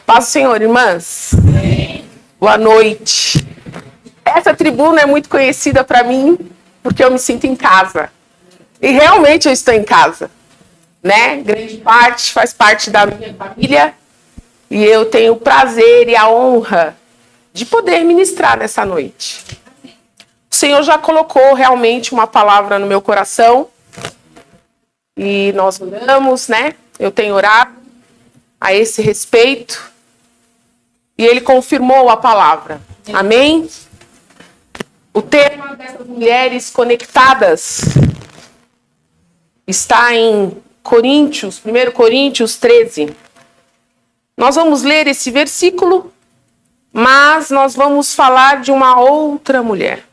Paz do Senhor, irmãs. Amém. Boa noite. Essa tribuna é muito conhecida para mim porque eu me sinto em casa. E realmente eu estou em casa, né? Grande parte faz parte da minha família e eu tenho o prazer e a honra de poder ministrar nessa noite. O Senhor já colocou realmente uma palavra no meu coração e nós oramos, né? Eu tenho orado a esse respeito e Ele confirmou a palavra. Amém? O tema dessas mulheres conectadas está em Coríntios, 1 Coríntios 13. Nós vamos ler esse versículo, mas nós vamos falar de uma outra mulher.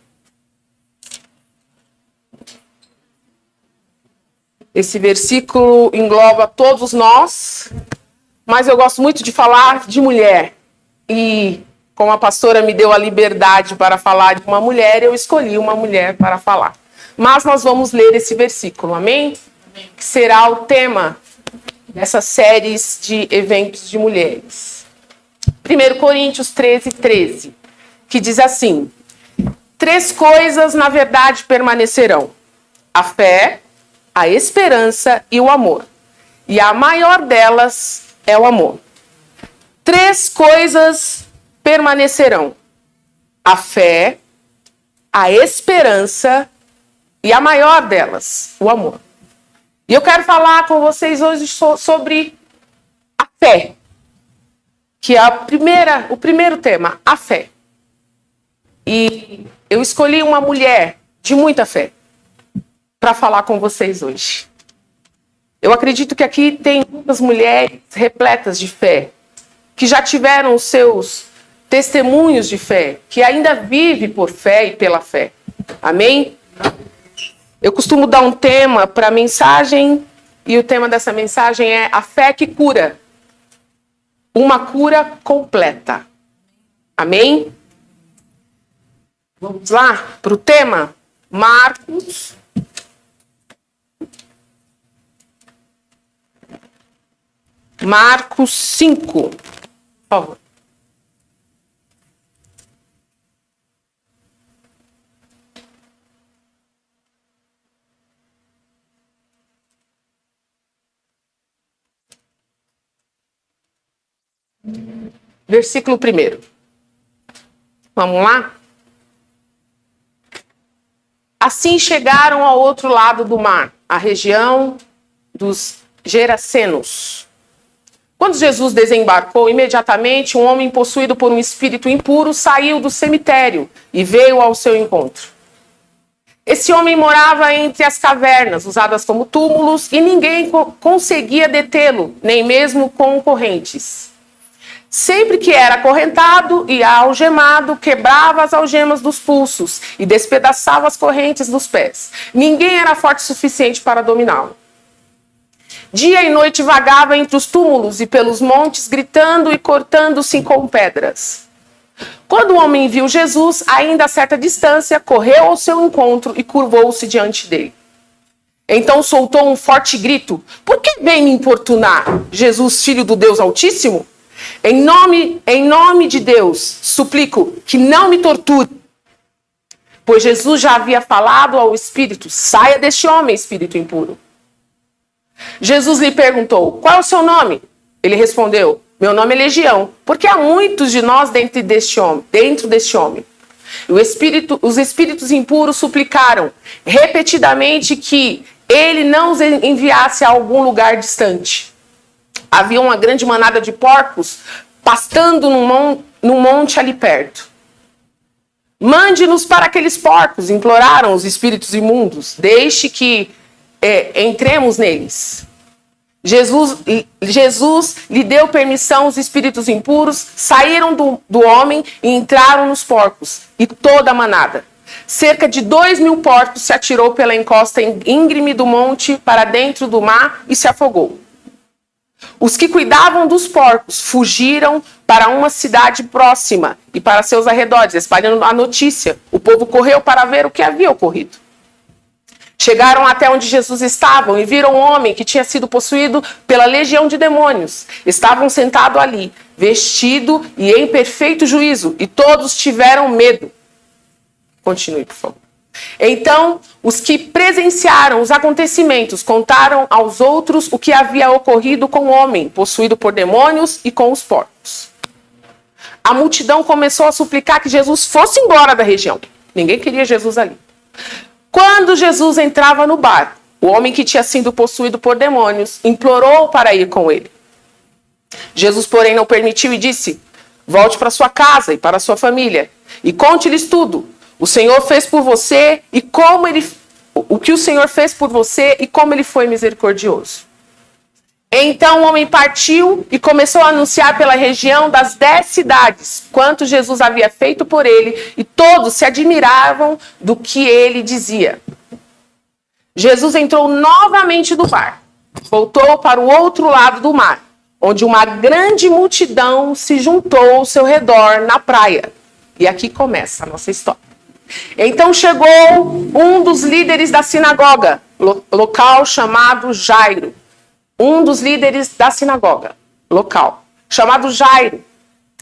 Esse versículo engloba todos nós, mas eu gosto muito de falar de mulher. E como a pastora me deu a liberdade para falar de uma mulher, eu escolhi uma mulher para falar. Mas nós vamos ler esse versículo, amém? Que será o tema dessas séries de eventos de mulheres. 1 Coríntios 13, 13, que diz assim: 3 coisas na verdade permanecerão: a fé, a esperança e o amor. E a maior delas é o amor. 3 coisas permanecerão: a fé, a esperança e a maior delas, o amor. E eu quero falar com vocês hoje sobre a fé, que é o primeiro tema, a fé. E eu escolhi uma mulher de muita fé para falar com vocês hoje. Eu acredito que aqui tem muitas mulheres repletas de fé, que já tiveram os seus testemunhos de fé, que ainda vive por fé e pela fé. Amém? Eu costumo dar um tema para a mensagem, e o tema dessa mensagem é a fé que cura. Uma cura completa. Amém? Vamos lá para o tema? Marcos 5. Por favor. Versículo 1. Vamos lá? Assim chegaram ao outro lado do mar, a região dos Gerasenos. Quando Jesus desembarcou, imediatamente um homem possuído por um espírito impuro saiu do cemitério e veio ao seu encontro. Esse homem morava entre as cavernas, usadas como túmulos, e ninguém conseguia detê-lo, nem mesmo com correntes. Sempre que era acorrentado e algemado, quebrava as algemas dos pulsos e despedaçava as correntes dos pés. Ninguém era forte o suficiente para dominá-lo. Dia e noite vagava entre os túmulos e pelos montes, gritando e cortando-se com pedras. Quando o homem viu Jesus, ainda a certa distância, correu ao seu encontro e curvou-se diante dele. Então soltou um forte grito: "Por que vem me importunar, Jesus, filho do Deus Altíssimo? Em nome de Deus, suplico que não me torture." Pois Jesus já havia falado ao espírito: "Saia deste homem, espírito impuro." Jesus lhe perguntou: "Qual é o seu nome?" Ele respondeu: "Meu nome é Legião, porque há muitos de nós dentro deste homem." Os espíritos impuros suplicaram repetidamente que ele não os enviasse a algum lugar distante. Havia uma grande manada de porcos pastando num monte ali perto. "Mande-nos para aqueles porcos", imploraram os espíritos imundos. "Deixe que entremos neles." Jesus lhe deu permissão. Os espíritos impuros saíram do homem e entraram nos porcos, e toda a manada. Cerca de 2.000 porcos se atirou pela encosta íngreme do monte para dentro do mar e se afogou. Os que cuidavam dos porcos fugiram para uma cidade próxima e para seus arredores, espalhando a notícia. O povo correu para ver o que havia ocorrido. Chegaram até onde Jesus estava e viram um homem que tinha sido possuído pela legião de demônios. Estavam sentados ali, vestido e em perfeito juízo, e todos tiveram medo. Continue, por favor. Então, os que presenciaram os acontecimentos contaram aos outros o que havia ocorrido com o homem, possuído por demônios, e com os porcos. A multidão começou a suplicar que Jesus fosse embora da região. Ninguém queria Jesus ali. Quando Jesus entrava no barco, o homem que tinha sido possuído por demônios implorou para ir com ele. Jesus, porém, não permitiu e disse: volte para sua casa e para sua família e conte-lhes tudo. O Senhor fez por você e o que o Senhor fez por você e como ele foi misericordioso. Então o homem partiu e começou a anunciar pela região das 10 cidades quanto Jesus havia feito por ele, e todos se admiravam do que ele dizia. Jesus entrou novamente no barco, voltou para o outro lado do mar, onde uma grande multidão se juntou ao seu redor na praia. E aqui começa a nossa história. Então chegou um dos líderes da sinagoga, local chamado Jairo. Um dos líderes da sinagoga, local, chamado Jairo.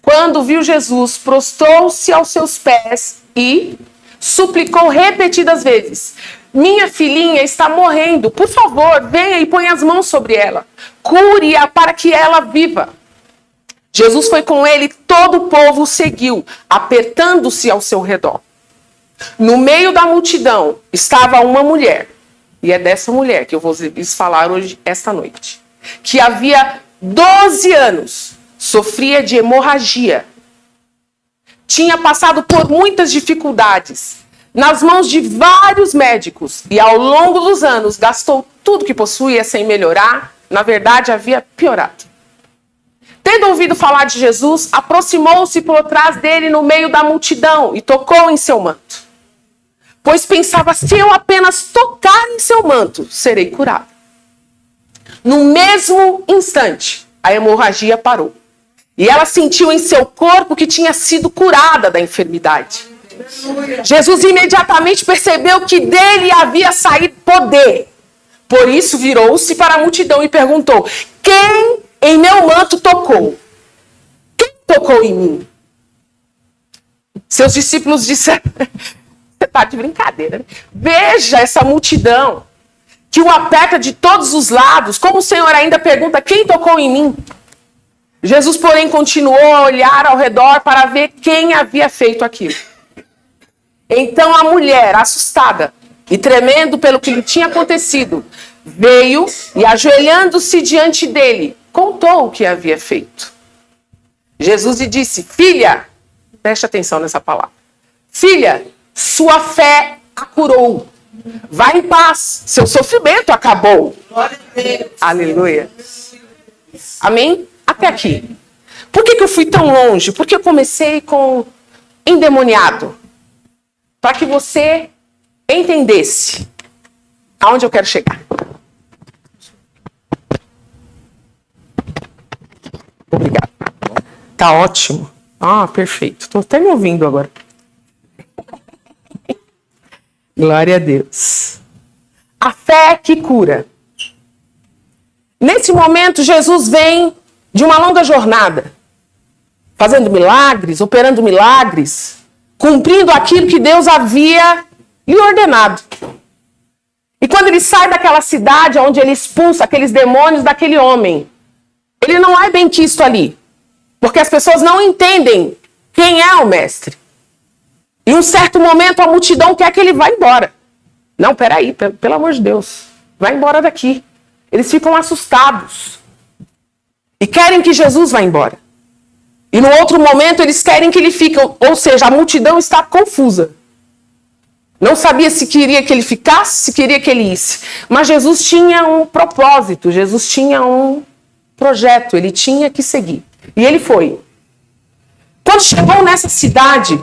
Quando viu Jesus, prostrou-se aos seus pés e suplicou repetidas vezes: minha filhinha está morrendo, por favor, venha e ponha as mãos sobre ela. Cure-a para que ela viva. Jesus foi com ele, todo o povo o seguiu, apertando-se ao seu redor. No meio da multidão estava uma mulher, e é dessa mulher que eu vou lhes falar hoje, esta noite, que havia 12 anos sofria de hemorragia. Tinha passado por muitas dificuldades nas mãos de vários médicos e ao longo dos anos gastou tudo que possuía sem melhorar, na verdade havia piorado. Tendo ouvido falar de Jesus, aproximou-se por trás dele no meio da multidão e tocou em seu manto. Pois pensava: se eu apenas tocar em seu manto, serei curado. No mesmo instante, a hemorragia parou. E ela sentiu em seu corpo que tinha sido curada da enfermidade. Jesus imediatamente percebeu que dele havia saído poder. Por isso virou-se para a multidão e perguntou: quem em meu manto tocou? Quem tocou em mim? Seus discípulos disseram: você está de brincadeira, né? Veja essa multidão que o aperta de todos os lados. Como o Senhor ainda pergunta: quem tocou em mim? Jesus, porém, continuou a olhar ao redor para ver quem havia feito aquilo. Então a mulher, assustada e tremendo pelo que lhe tinha acontecido, veio e, ajoelhando-se diante dele, contou o que havia feito. Jesus lhe disse: filha, preste atenção nessa palavra, filha, sua fé a curou. Vá em paz, seu sofrimento acabou. Glória a Deus. Aleluia. Amém? Até aqui. Por que eu fui tão longe? Porque eu comecei com endemoniado. Para que você entendesse aonde eu quero chegar. Obrigado. Tá ótimo. Ah, perfeito. Estou até me ouvindo agora. Glória a Deus. A fé que cura. Nesse momento, Jesus vem de uma longa jornada, fazendo milagres, operando milagres, cumprindo aquilo que Deus havia lhe ordenado. E quando ele sai daquela cidade onde ele expulsa aqueles demônios daquele homem, ele não é bem quisto ali, porque as pessoas não entendem quem é o mestre. Em um certo momento, a multidão quer que ele vá embora. Não, peraí, pelo amor de Deus, vai embora daqui. Eles ficam assustados e querem que Jesus vá embora. E no outro momento, eles querem que ele fique, ou seja, a multidão está confusa. Não sabia se queria que ele ficasse, se queria que ele isse. Mas Jesus tinha um propósito, Jesus tinha um projeto, ele tinha que seguir. E ele foi. Quando chegou nessa cidade,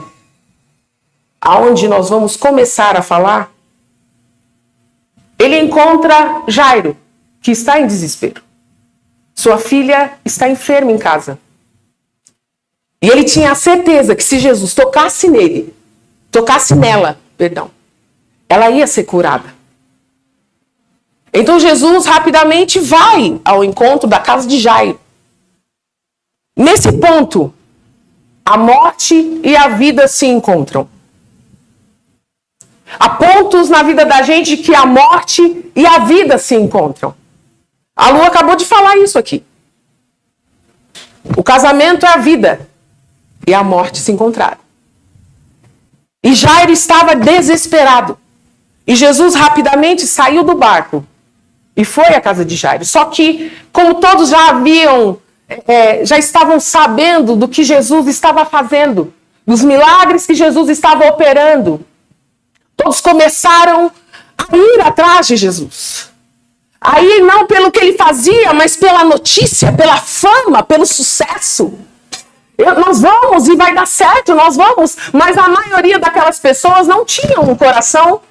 aonde nós vamos começar a falar, ele encontra Jairo, que está em desespero. Sua filha está enferma em casa. E ele tinha a certeza que se Jesus tocasse nela, ela ia ser curada. Então Jesus rapidamente vai ao encontro da casa de Jairo. Nesse ponto, a morte e a vida se encontram. Há pontos na vida da gente que a morte e a vida se encontram. A Lu acabou de falar isso aqui. O casamento é a vida e a morte se encontraram. E Jairo estava desesperado. E Jesus rapidamente saiu do barco e foi à casa de Jairo. Só que, como todos já estavam sabendo do que Jesus estava fazendo, dos milagres que Jesus estava operando, todos começaram a ir atrás de Jesus. Aí não pelo que ele fazia, mas pela notícia, pela fama, pelo sucesso. Nós vamos e vai dar certo, nós vamos. Mas a maioria daquelas pessoas não tinham um coração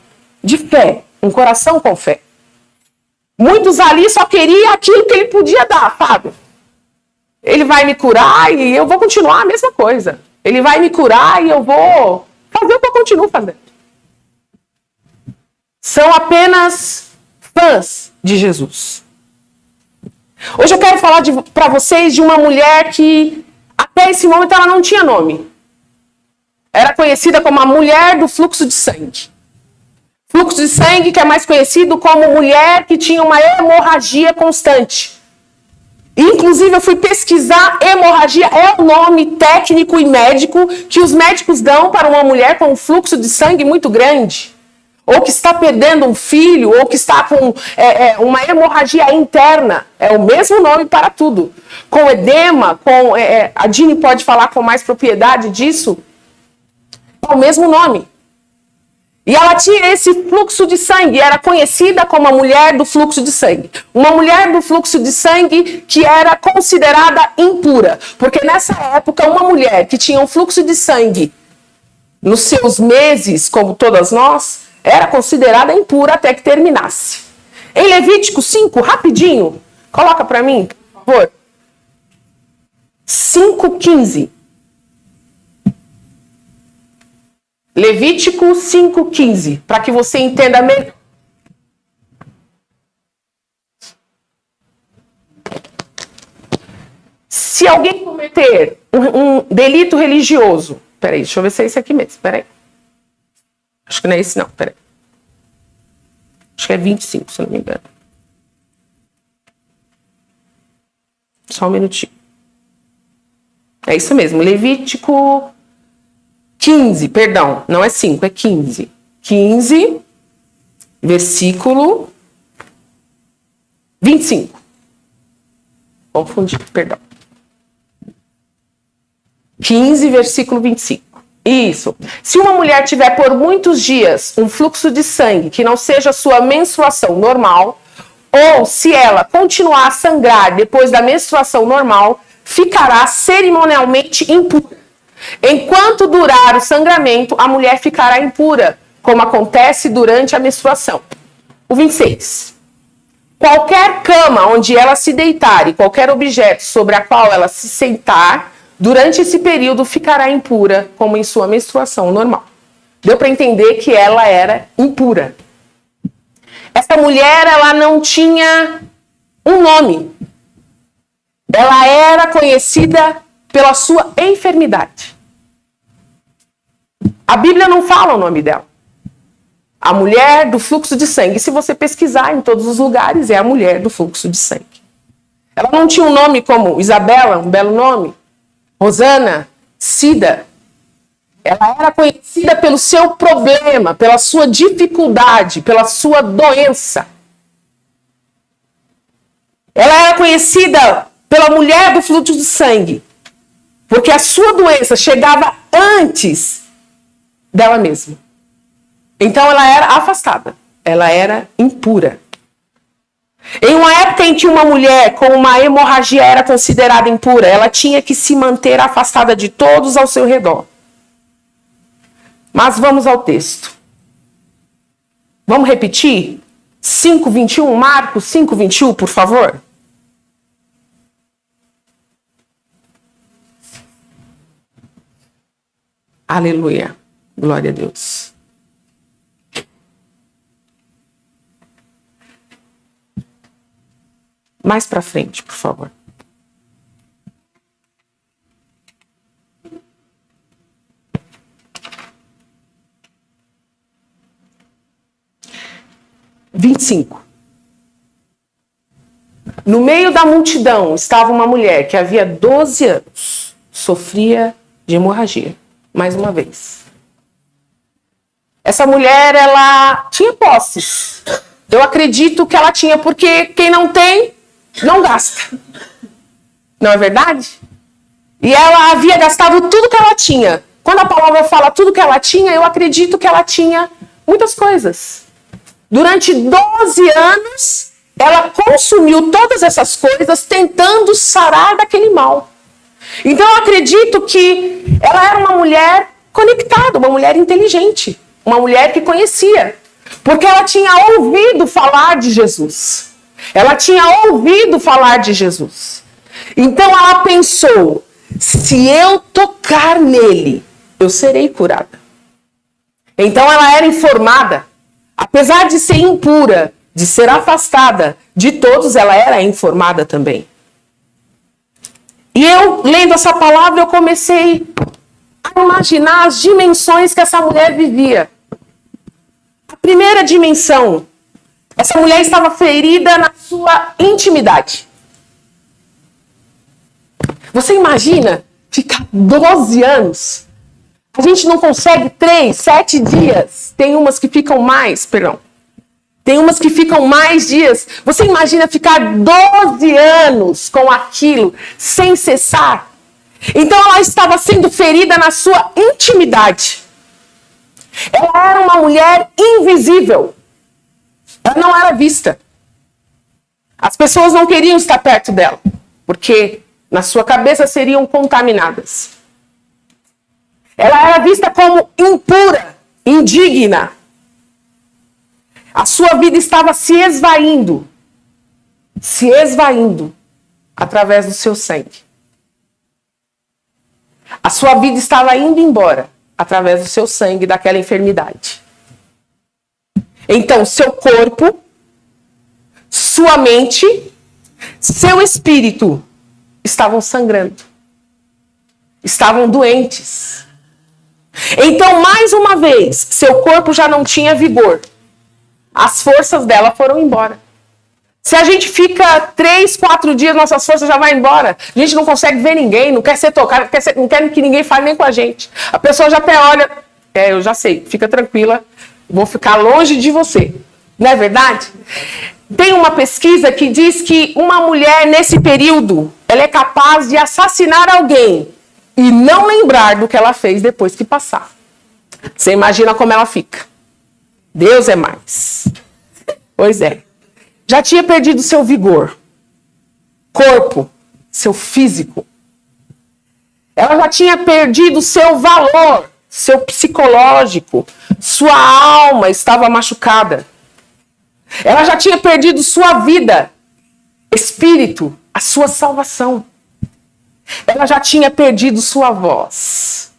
de fé, um coração com fé. Muitos ali só queriam aquilo que ele podia dar, Fábio. Ele vai me curar e eu vou continuar a mesma coisa. Ele vai me curar e eu vou fazer o que eu continuo fazendo. São apenas fãs de Jesus. Hoje eu quero falar para vocês de uma mulher que até esse momento ela não tinha nome. Era conhecida como a mulher do fluxo de sangue. Fluxo de sangue que é mais conhecido como mulher que tinha uma hemorragia constante. Inclusive eu fui pesquisar, hemorragia é o nome técnico e médico que os médicos dão para uma mulher com um fluxo de sangue muito grande. Ou que está perdendo um filho, ou que está com uma hemorragia interna. É o mesmo nome para tudo. Com edema, a Dini pode falar com mais propriedade disso. É o mesmo nome. E ela tinha esse fluxo de sangue, era conhecida como a mulher do fluxo de sangue. Uma mulher do fluxo de sangue que era considerada impura. Porque nessa época, uma mulher que tinha um fluxo de sangue nos seus meses, como todas nós, era considerada impura até que terminasse. Em Levítico 5, rapidinho, coloca para mim, por favor. 5:15. Levítico 5:15, para que você entenda melhor. Se alguém cometer um delito religioso, peraí, deixa eu ver se é esse aqui mesmo, peraí. Acho que não é esse não, peraí. Acho que é 25, se eu não me engano. Só um minutinho. É isso mesmo, Levítico 15, perdão, não é 5, é 15. 15, versículo 25. Confundi, perdão. 15, versículo 25. Isso. Se uma mulher tiver por muitos dias um fluxo de sangue que não seja sua menstruação normal, ou se ela continuar a sangrar depois da menstruação normal, ficará cerimonialmente impura. Enquanto durar o sangramento, a mulher ficará impura, como acontece durante a menstruação. O 26. Qualquer cama onde ela se deitar e qualquer objeto sobre a qual ela se sentar, durante esse período ficará impura, como em sua menstruação normal. Deu para entender que ela era impura. Essa mulher, ela não tinha um nome. Ela era conhecida pela sua enfermidade. A Bíblia não fala o nome dela. A mulher do fluxo de sangue. Se você pesquisar em todos os lugares, é a mulher do fluxo de sangue. Ela não tinha um nome como Isabela, um belo nome. Rosana, Cida. Ela era conhecida pelo seu problema, pela sua dificuldade, pela sua doença. Ela era conhecida pela mulher do fluxo de sangue, porque a sua doença chegava antes dela mesma. Então ela era afastada, ela era impura. Em uma época em que uma mulher com uma hemorragia era considerada impura, ela tinha que se manter afastada de todos ao seu redor. Mas vamos ao texto. Vamos repetir? 5:21, Marcos 5:21, por favor. Aleluia. Glória a Deus. Mais para frente, por favor. 25. No meio da multidão estava uma mulher que havia 12 anos sofria de hemorragia. Mais uma vez. Essa mulher, ela tinha posses. Eu acredito que ela tinha, porque quem não tem, não gasta. Não é verdade? E ela havia gastado tudo que ela tinha. Quando a palavra fala tudo que ela tinha, eu acredito que ela tinha muitas coisas. Durante 12 anos, ela consumiu todas essas coisas tentando sarar daquele mal. Então eu acredito que ela era uma mulher conectada, uma mulher inteligente, uma mulher que conhecia. Porque ela tinha ouvido falar de Jesus. Ela tinha ouvido falar de Jesus. Então ela pensou, se eu tocar nele, eu serei curada. Então ela era informada. Apesar de ser impura, de ser afastada de todos, ela era informada também. E eu, lendo essa palavra, eu comecei a imaginar as dimensões que essa mulher vivia. A primeira dimensão, essa mulher estava ferida na sua intimidade. Você imagina ficar 12 anos? A gente não consegue 3, 7 dias. Tem umas que ficam mais, Tem umas que ficam mais dias. Você imagina ficar 12 anos com aquilo, sem cessar? Então ela estava sendo ferida na sua intimidade. Ela era uma mulher invisível. Ela não era vista. As pessoas não queriam estar perto dela, porque na sua cabeça seriam contaminadas. Ela era vista como impura, indigna. A sua vida estava se esvaindo através do seu sangue. A sua vida estava indo embora através do seu sangue, daquela enfermidade. Então, seu corpo, sua mente, seu espírito estavam sangrando. Estavam doentes. Então, mais uma vez, seu corpo já não tinha vigor. As forças dela foram embora. Se a gente fica 3, 4 dias, nossas forças já vão embora. A gente não consegue ver ninguém, não quer ser tocado, não quer que ninguém fale nem com a gente. A pessoa já até olha, eu já sei, fica tranquila, vou ficar longe de você. Não é verdade? Tem uma pesquisa que diz que uma mulher, nesse período, ela é capaz de assassinar alguém e não lembrar do que ela fez depois que passar. Você imagina como ela fica. Deus é mais. Pois é. Já tinha perdido seu vigor, corpo, seu físico. Ela já tinha perdido seu valor, seu psicológico. Sua alma estava machucada. Ela já tinha perdido sua vida, espírito, a sua salvação. Ela já tinha perdido sua voz.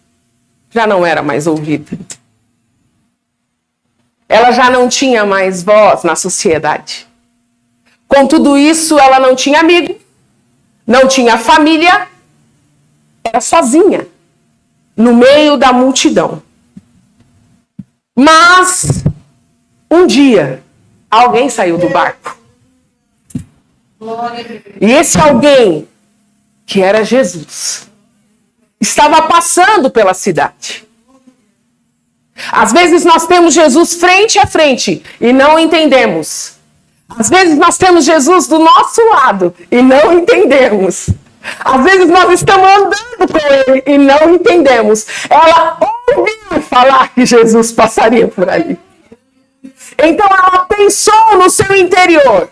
Já não era mais ouvida. Ela já não tinha mais voz na sociedade. Com tudo isso, ela não tinha amigo, não tinha família, era sozinha, no meio da multidão. Mas, um dia, alguém saiu do barco. E esse alguém, que era Jesus, estava passando pela cidade. Às vezes nós temos Jesus frente a frente e não entendemos. Às vezes nós temos Jesus do nosso lado e não entendemos. Às vezes nós estamos andando com ele e não entendemos. Ela ouviu falar que Jesus passaria por ali. Então ela pensou no seu interior.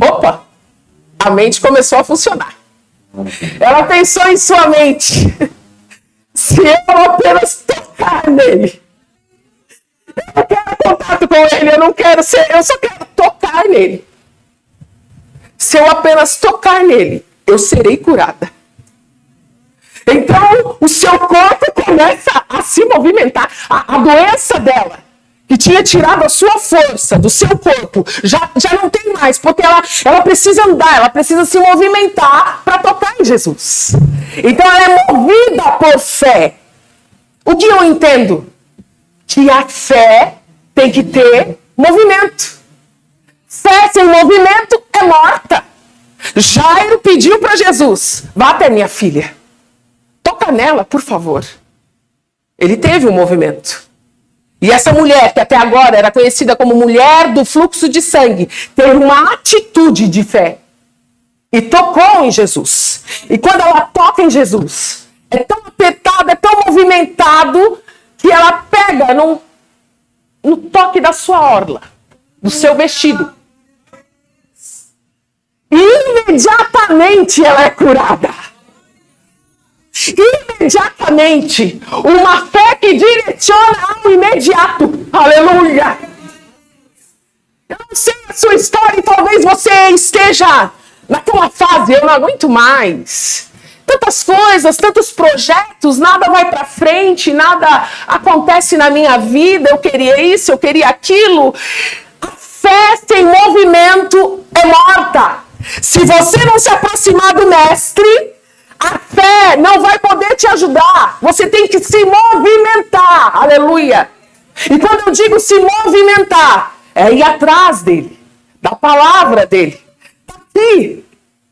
Opa, a mente começou a funcionar. Ela pensou em sua mente. Se eu apenas tocar nele. Eu não quero contato com ele, eu só quero tocar nele. Se eu apenas tocar nele, eu serei curada. Então, o seu corpo começa a se movimentar. A doença dela, que tinha tirado a sua força do seu corpo, já não tem mais, porque ela precisa andar, ela precisa se movimentar para tocar em Jesus. Então, ela é movida por fé. O que eu entendo? Que a fé tem que ter movimento. Fé sem movimento é morta. Jairo pediu para Jesus: vá até minha filha. Toca nela, por favor. Ele teve um movimento. E essa mulher, que até agora era conhecida como mulher do fluxo de sangue, teve uma atitude de fé. E tocou em Jesus. E quando ela toca em Jesus, é tão apertado, é tão movimentado, que ela pega no toque da sua orla, do seu vestido. E imediatamente ela é curada. Imediatamente. Uma fé que direciona ao imediato. Aleluia. Eu não sei a sua história e talvez você esteja naquela fase: eu não aguento mais. Tantas coisas, tantos projetos, nada vai para frente, nada acontece na minha vida. Eu queria isso, eu queria aquilo. A fé sem movimento é morta. Se você não se aproximar do mestre, a fé não vai poder te ajudar. Você tem que se movimentar. Aleluia. E quando eu digo se movimentar, é ir atrás dele, da palavra dele. Está aqui.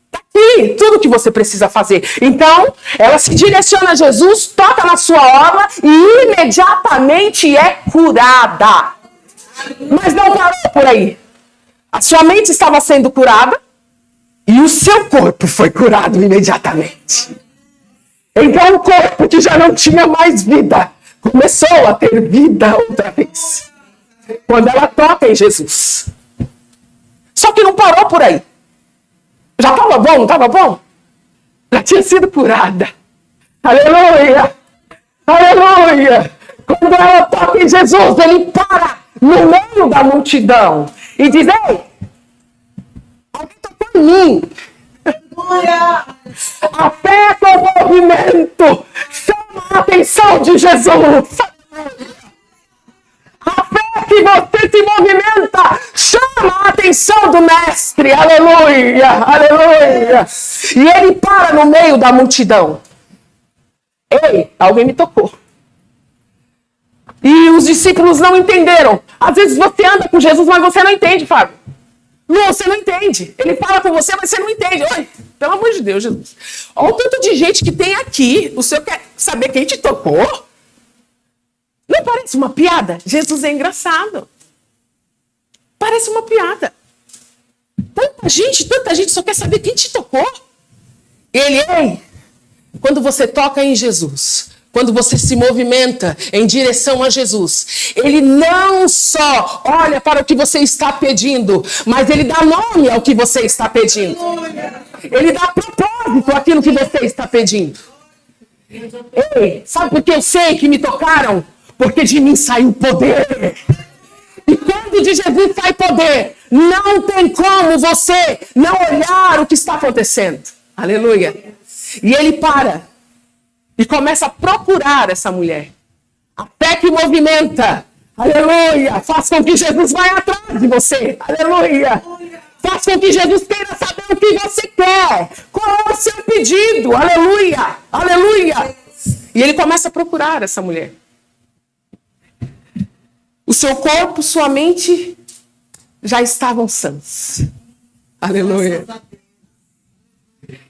Está aqui tudo que você precisa fazer. Então, ela se direciona a Jesus, toca na sua orla e imediatamente é curada. Mas não parou por aí. A sua mente estava sendo curada e o seu corpo foi curado imediatamente. Então o corpo que já não tinha mais vida começou a ter vida outra vez. Quando ela toca em Jesus. Só que não parou por aí. Já estava bom, não estava bom? Já tinha sido curada. Aleluia! Aleluia! Quando ela toca em Jesus, ele para no meio da multidão e diz: ei, alguém tocou em mim. A fé com movimento chama a atenção de Jesus. A fé que você se movimenta chama a atenção do mestre. Aleluia, aleluia. E ele para no meio da multidão. Ei, alguém me tocou. E os discípulos não entenderam. Às vezes você anda com Jesus, mas você não entende, Fábio. Não, você não entende. Ele fala com você, mas você não entende. Oi, pelo amor de Deus, Jesus. Olha o tanto de gente que tem aqui. O senhor quer saber quem te tocou? Não parece uma piada? Jesus é engraçado. Parece uma piada. Tanta gente só quer saber quem te tocou. Ei, quando você toca em Jesus, quando você se movimenta em direção a Jesus, ele não só olha para o que você está pedindo, mas ele dá nome ao que você está pedindo. Ele dá propósito àquilo que você está pedindo. Ei, sabe por que eu sei que me tocaram? Porque de mim saiu poder. E quando de Jesus sai poder, não tem como você não olhar o que está acontecendo. Aleluia. E ele para e começa a procurar essa mulher. A fé que movimenta. Aleluia. Faz com que Jesus vá atrás de você. Aleluia. Faz com que Jesus queira saber o que você quer. Qual é o seu pedido. Aleluia. Aleluia. E ele começa a procurar essa mulher. O seu corpo, sua mente já estavam sãs. Aleluia.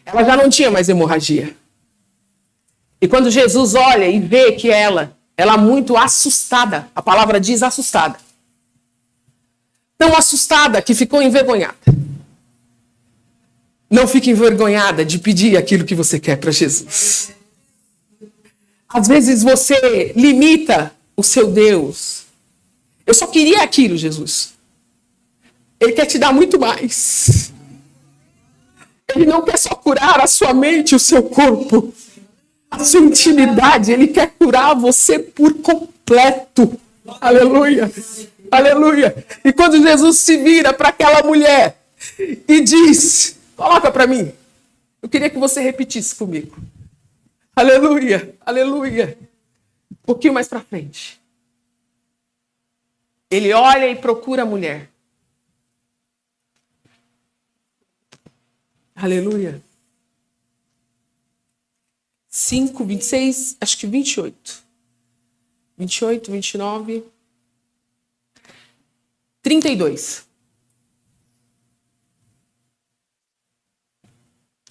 Ela já não tinha mais hemorragia. E quando Jesus olha e vê que ela muito assustada, a palavra diz assustada. Tão assustada que ficou envergonhada. Não fique envergonhada de pedir aquilo que você quer para Jesus. Às vezes você limita o seu Deus. Eu só queria aquilo, Jesus. Ele quer te dar muito mais. Ele não quer só curar a sua mente e o seu corpo. A sua intimidade. Ele quer curar você por completo. Aleluia. Aleluia. E quando Jesus se vira para aquela mulher e diz, coloca para mim. Eu queria que você repetisse comigo. Aleluia. Aleluia. Um pouquinho mais para frente. Ele olha e procura a mulher. Aleluia. 5, 26, acho que 28. 28, 29. 32.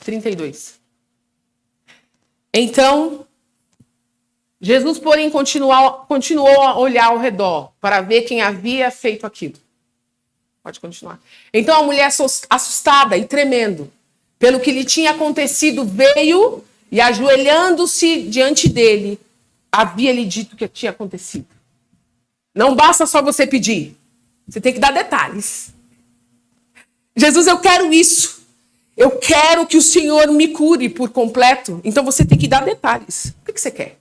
32. Então, Jesus, porém, continuou a olhar ao redor para ver quem havia feito aquilo. Pode continuar. Então a mulher, assustada e tremendo pelo que lhe tinha acontecido, veio e, ajoelhando-se diante dele, havia-lhe dito o que tinha acontecido. Não basta só você pedir. Você tem que dar detalhes. Jesus, eu quero isso. Eu quero que o Senhor me cure por completo. Então você tem que dar detalhes. O que você quer?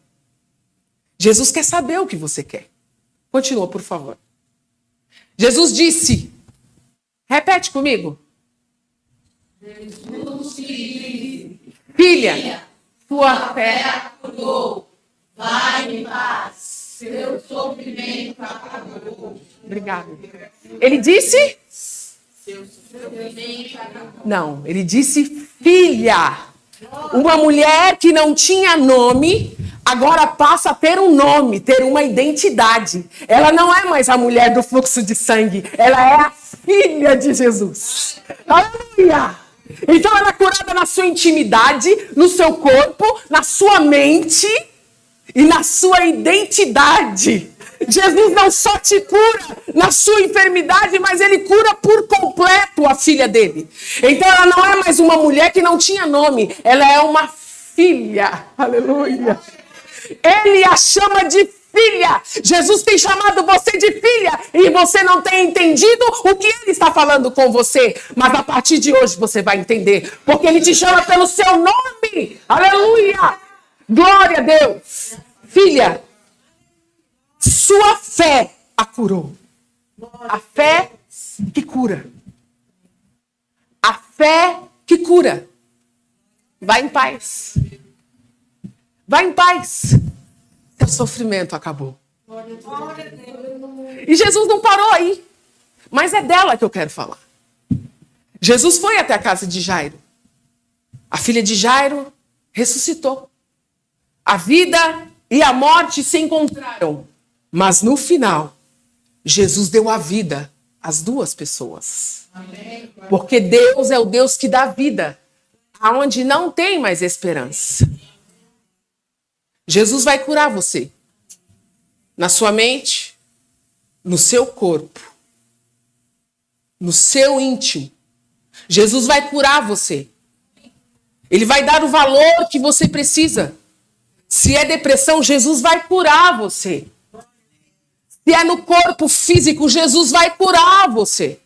Jesus quer saber o que você quer. Continua, por favor. Jesus disse, repete comigo. Jesus disse, filha, tua fé curou. Vai em paz. Seu sofrimento acabou. Obrigado. Ele disse? Seu sofrimento acabou. Não, ele disse filha. Uma mulher que não tinha nome, agora passa a ter um nome, ter uma identidade. Ela não é mais a mulher do fluxo de sangue, ela é a filha de Jesus. Aleluia! Então ela é curada na sua intimidade, no seu corpo, na sua mente e na sua identidade. Jesus não só te cura na sua enfermidade, mas ele cura por completo a filha dele. Então ela não é mais uma mulher que não tinha nome, ela é uma filha. Aleluia. Ele a chama de filha. Jesus tem chamado você de filha e você não tem entendido o que ele está falando com você. Mas a partir de hoje você vai entender, porque ele te chama pelo seu nome. Aleluia. Glória a Deus. Filha, sua fé a curou. A fé que cura. A fé que cura. Vai em paz. Vai em paz. Seu sofrimento acabou. E Jesus não parou aí. Mas é dela que eu quero falar. Jesus foi até a casa de Jairo. A filha de Jairo ressuscitou. A vida e a morte se encontraram. Mas no final, Jesus deu a vida às duas pessoas. Amém. Porque Deus é o Deus que dá vida aonde não tem mais esperança. Jesus vai curar você. Na sua mente, no seu corpo, no seu íntimo. Jesus vai curar você. Ele vai dar o valor que você precisa. Se é depressão, Jesus vai curar você. Se é no corpo físico, Jesus vai curar você.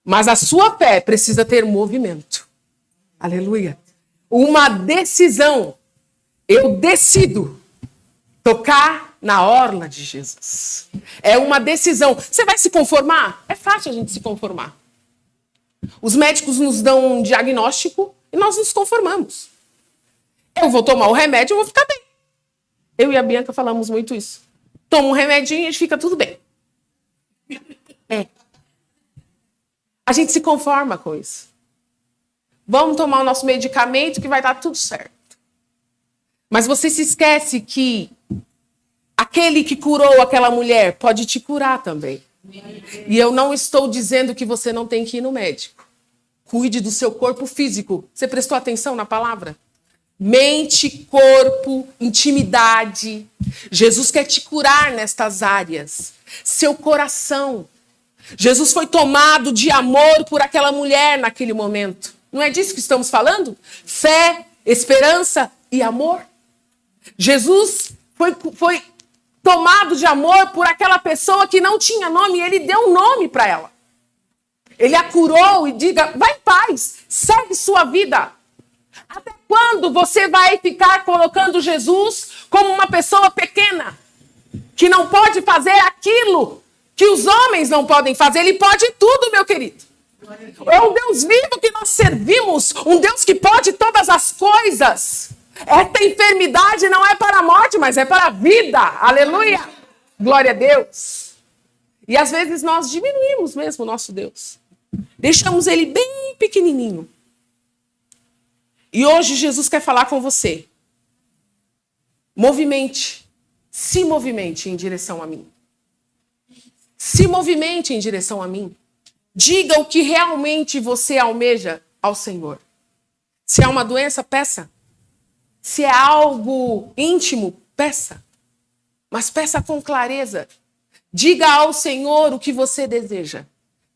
Mas a sua fé precisa ter movimento. Aleluia. Uma decisão. Eu decido tocar na orla de Jesus. É uma decisão. Você vai se conformar? É fácil a gente se conformar. Os médicos nos dão um diagnóstico e nós nos conformamos. Eu vou tomar o remédio e vou ficar bem. Eu e a Bianca falamos muito isso. Toma um remedinho e a gente fica tudo bem. É. A gente se conforma com isso. Vamos tomar o nosso medicamento que vai dar tudo certo. Mas você se esquece que aquele que curou aquela mulher pode te curar também. E eu não estou dizendo que você não tem que ir no médico. Cuide do seu corpo físico. Você prestou atenção na palavra? Mente, corpo, intimidade. Jesus quer te curar nestas áreas. Seu coração. Jesus foi tomado de amor por aquela mulher naquele momento. Não é disso que estamos falando? Fé, esperança e amor. Jesus foi tomado de amor por aquela pessoa que não tinha nome e ele deu um nome para ela. Ele a curou e diga, vai em paz, segue sua vida. Até quando você vai ficar colocando Jesus como uma pessoa pequena, que não pode fazer aquilo que os homens não podem fazer? Ele pode tudo, meu querido. É um Deus vivo que nós servimos, um Deus que pode todas as coisas. Esta enfermidade não é para a morte, mas é para a vida. Aleluia! Glória a Deus. E às vezes nós diminuímos mesmo o nosso Deus. Deixamos ele bem pequenininho. E hoje Jesus quer falar com você. Movimente. Se movimente em direção a mim. Se movimente em direção a mim. Diga o que realmente você almeja ao Senhor. Se é uma doença, peça. Se é algo íntimo, peça. Mas peça com clareza. Diga ao Senhor o que você deseja,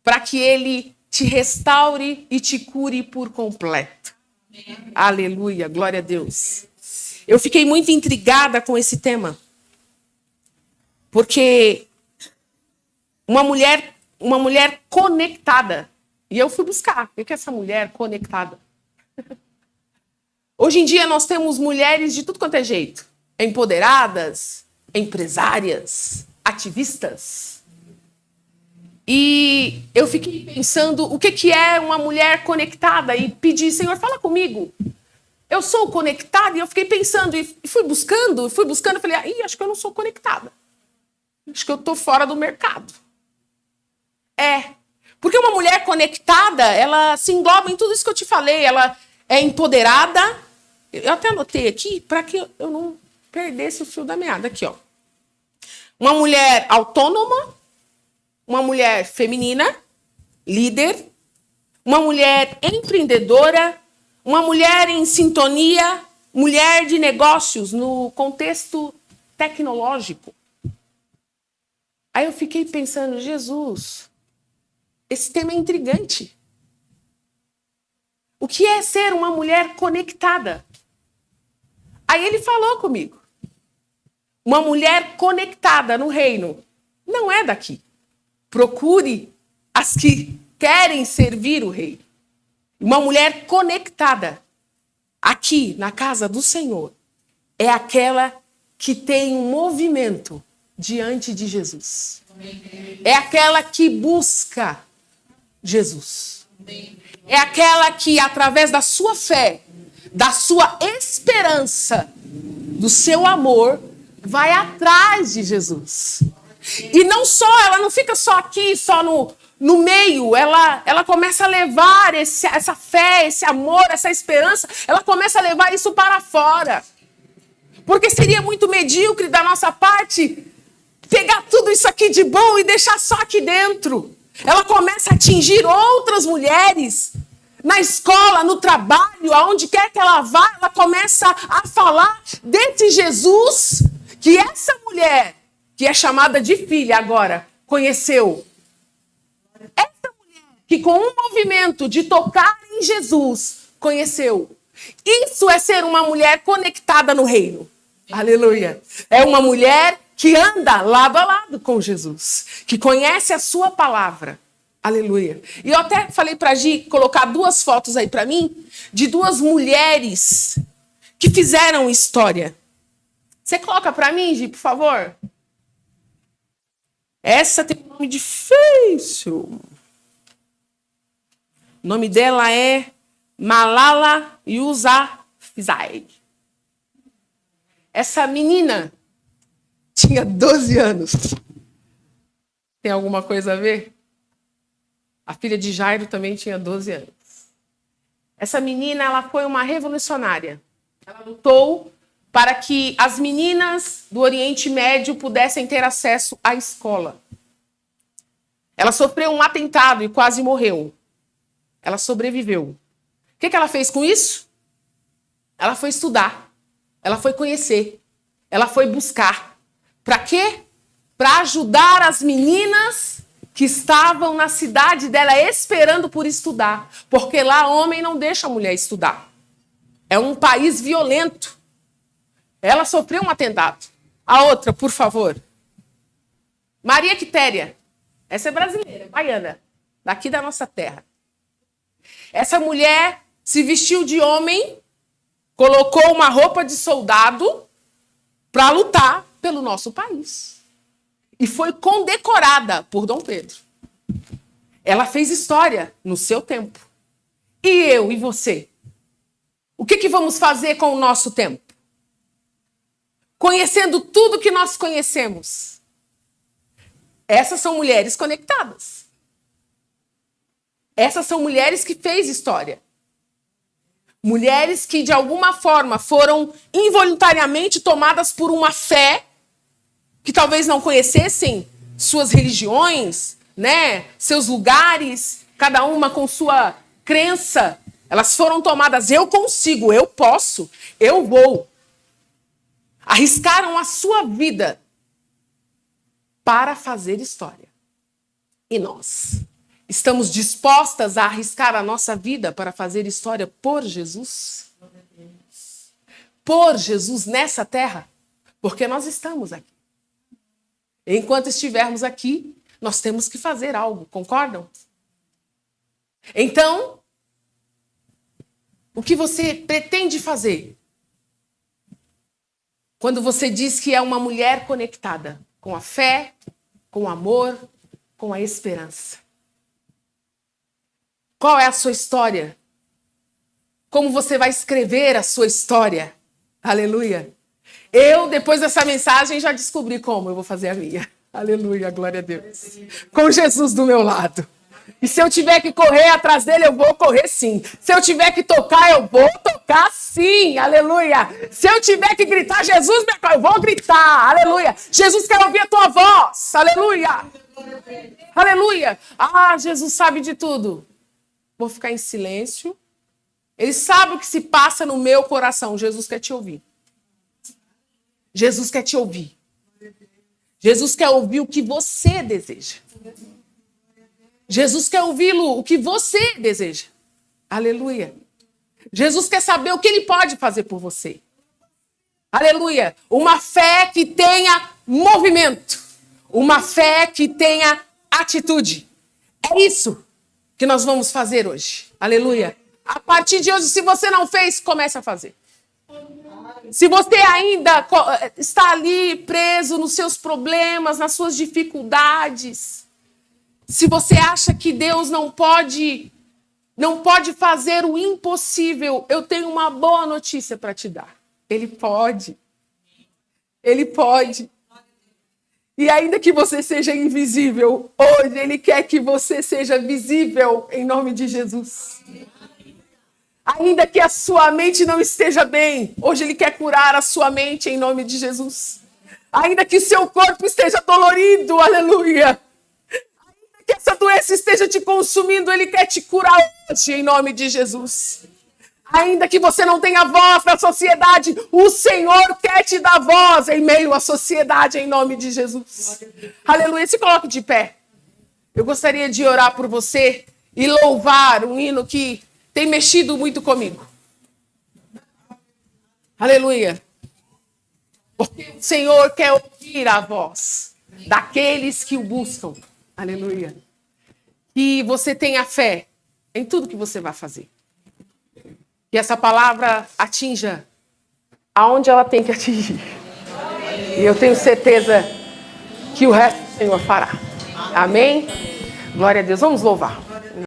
para que Ele te restaure e te cure por completo. Amém. Aleluia, glória a Deus. Eu fiquei muito intrigada com esse tema, porque uma mulher conectada, e eu fui buscar, o que é essa mulher conectada? Hoje em dia nós temos mulheres de tudo quanto é jeito, empoderadas, empresárias, ativistas. E eu fiquei pensando o que é uma mulher conectada e pedi, Senhor, fala comigo. Eu sou conectada? E eu fiquei pensando e fui buscando, e falei, acho que eu não sou conectada. Acho que eu estou fora do mercado. Porque uma mulher conectada, ela se engloba em tudo isso que eu te falei. Ela é empoderada. Eu até anotei aqui para que eu não perdesse o fio da meada. Aqui, ó. Uma mulher autônoma, uma mulher feminina, líder, uma mulher empreendedora, uma mulher em sintonia, mulher de negócios no contexto tecnológico. Aí eu fiquei pensando, Jesus, esse tema é intrigante. O que é ser uma mulher conectada? Aí ele falou comigo. Uma mulher conectada no reino não é daqui. Procure as que querem servir o rei. Uma mulher conectada aqui na casa do Senhor é aquela que tem um movimento diante de Jesus. É aquela que busca Jesus. É aquela que, através da sua fé, da sua esperança, do seu amor, vai atrás de Jesus. E não só, ela não fica só aqui, só no meio, ela começa a levar essa fé, esse amor, essa esperança, ela começa a levar isso para fora. Porque seria muito medíocre da nossa parte pegar tudo isso aqui de bom e deixar só aqui dentro. Ela começa a atingir outras mulheres na escola, no trabalho, aonde quer que ela vá, ela começa a falar desse Jesus que essa mulher, que é chamada de filha agora, conheceu. Essa mulher que com um movimento de tocar em Jesus, conheceu. Isso é ser uma mulher conectada no reino. Aleluia. É uma mulher que anda lado a lado com Jesus, que conhece a sua palavra. Aleluia. E eu até falei para a Gi colocar 2 fotos aí para mim, de 2 mulheres que fizeram história. Você coloca para mim, Gi, por favor? Essa tem um nome difícil. O nome dela é Malala Yousafzai. Essa menina tinha 12 anos. Tem alguma coisa a ver? A filha de Jairo também tinha 12 anos. Essa menina, ela foi uma revolucionária. Ela lutou para que as meninas do Oriente Médio pudessem ter acesso à escola. Ela sofreu um atentado e quase morreu. Ela sobreviveu. O que ela fez com isso? Ela foi estudar. Ela foi conhecer. Ela foi buscar. Para quê? Para ajudar as meninas que estavam na cidade dela esperando por estudar. Porque lá homem não deixa a mulher estudar. É um país violento. Ela sofreu um atentado. A outra, por favor. Maria Quitéria. Essa é brasileira, baiana. Daqui da nossa terra. Essa mulher se vestiu de homem, colocou uma roupa de soldado para lutar pelo nosso país. E foi condecorada por Dom Pedro. Ela fez história no seu tempo. E eu e você? O que vamos fazer com o nosso tempo? Conhecendo tudo que nós conhecemos. Essas são mulheres conectadas. Essas são mulheres que fez história. Mulheres que, de alguma forma, foram involuntariamente tomadas por uma fé que talvez não conhecessem suas religiões, né? Seus lugares, cada uma com sua crença. Elas foram tomadas, eu consigo, eu posso, eu vou. Arriscaram a sua vida para fazer história. E nós estamos dispostas a arriscar a nossa vida para fazer história por Jesus? Por Jesus nessa terra? Porque nós estamos aqui. Enquanto estivermos aqui, nós temos que fazer algo, concordam? Então, o que você pretende fazer quando você diz que é uma mulher conectada com a fé, com o amor, com a esperança? Qual é a sua história? Como você vai escrever a sua história? Aleluia. Eu, depois dessa mensagem, já descobri como eu vou fazer a minha. Aleluia, glória a Deus. Com Jesus do meu lado. E se eu tiver que correr atrás dele, eu vou correr sim. Se eu tiver que tocar, eu vou tocar sim. Aleluia. Se eu tiver que gritar, Jesus, eu vou gritar. Aleluia. Jesus quer ouvir a tua voz. Aleluia. Aleluia. Ah, Jesus sabe de tudo. Vou ficar em silêncio. Ele sabe o que se passa no meu coração. Jesus quer te ouvir. Jesus quer te ouvir. Jesus quer ouvir o que você deseja. Jesus quer ouvi-lo, o que você deseja. Aleluia. Jesus quer saber o que ele pode fazer por você. Aleluia. Uma fé que tenha movimento. Uma fé que tenha atitude. É isso que nós vamos fazer hoje. Aleluia. A partir de hoje, se você não fez, comece a fazer. Se você ainda está ali preso nos seus problemas, nas suas dificuldades, se você acha que Deus não pode fazer o impossível, eu tenho uma boa notícia para te dar. Ele pode. Ele pode. E ainda que você seja invisível, hoje Ele quer que você seja visível em nome de Jesus. Ainda que a sua mente não esteja bem, hoje Ele quer curar a sua mente em nome de Jesus. Ainda que o seu corpo esteja dolorido, aleluia. Ainda que essa doença esteja te consumindo, Ele quer te curar hoje em nome de Jesus. Ainda que você não tenha voz na sociedade, o Senhor quer te dar voz em meio à sociedade em nome de Jesus. Aleluia. Se coloque de pé. Eu gostaria de orar por você e louvar um hino que tem mexido muito comigo. Aleluia. Porque o Senhor quer ouvir a voz daqueles que o buscam. Aleluia. Que você tenha fé em tudo que você vai fazer. Que essa palavra atinja aonde ela tem que atingir. E eu tenho certeza que o resto o Senhor fará. Amém? Glória a Deus. Vamos louvar.